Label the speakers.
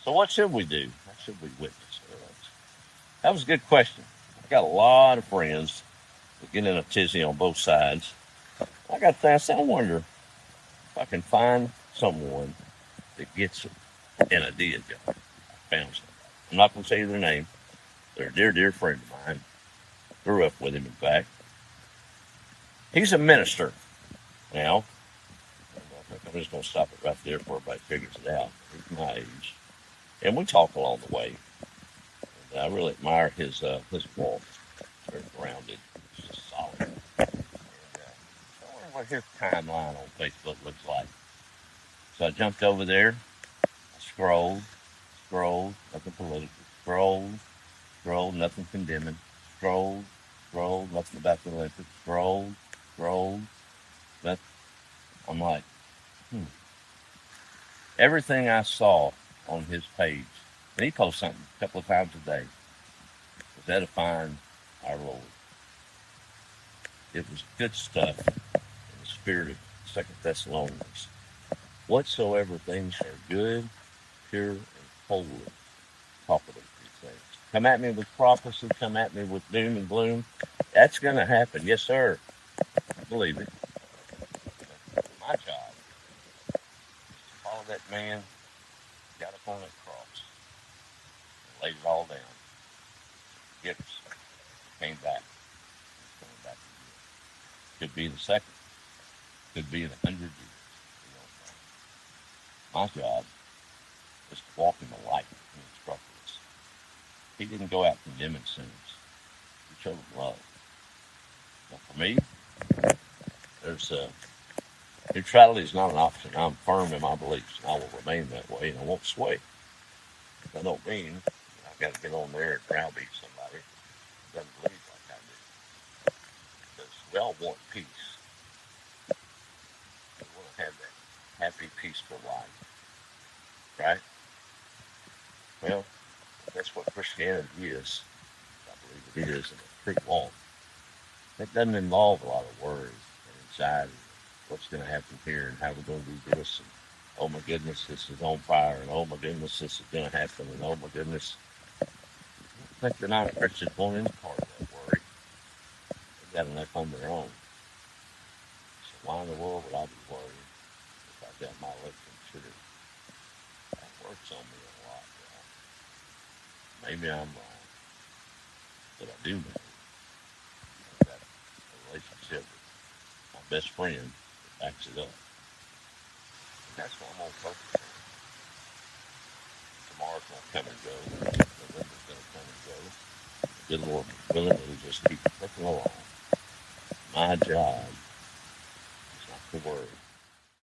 Speaker 1: So what should we do? How should we witness? That was a good question. I've got a lot of friends that get in a tizzy on both sides. I got to ask, I wonder if I can find someone that gets it in a deal job. I found somebody. I'm not going to tell you their name. They're a dear, dear friend of mine. Grew up with him, in fact. He's a minister now. I'm just going to stop it right there before everybody figures it out. He's my age. And we talk along the way. And I really admire his walk. Very grounded. It's just solid. And I wonder what his timeline on Facebook looks like. So I jumped over there. I scrolled, nothing political. Scrolled, nothing condemning. Scrolled, nothing about the Olympics. Scrolled, nothing. I'm like, everything I saw on his page, and he posts something a couple of times a day, was edifying our Lord. It was good stuff in the spirit of 2 Thessalonians. Whatsoever things are good, pure, and holy, talk about these things. Come at me with prophecy, come at me with doom and gloom. That's going to happen. Yes, sir. I believe it. My job is to follow that man who got up on that cross and laid it all down. Gifts came back. He's coming back again. Could be the second. Could be in 100 years. We don't know. My job is to walk in the light he instructed us. He didn't go out condemning sinners. He showed them love. Now for me, there's neutrality is not an option. I'm firm in my beliefs, and I will remain that way, and I won't sway. That don't mean I've got to get on there and browbeat somebody who doesn't believe like I do. Because we all want peace. We want to have that happy, peaceful life, right? Well, that's what Christianity is. I believe it is, and it's pretty long. It doesn't involve a lot of worry and anxiety. What's going to happen here and how we're going to do this. And, oh my goodness, this is on fire. And oh my goodness, this is going to happen. And oh my goodness. I think the non-Christians won't any part of that worry. They've got enough on their own. So why in the world would I be worried if I've got my election considered? That works on me a lot, y'all. Maybe I'm wrong. But I do know I've got a relationship with my best friend that backs it up. And that's what I'm going to focus on. Tomorrow's going to come and go. November's going to come and go. The good Lord willing, we'll just keep clicking along. My job is not to worry.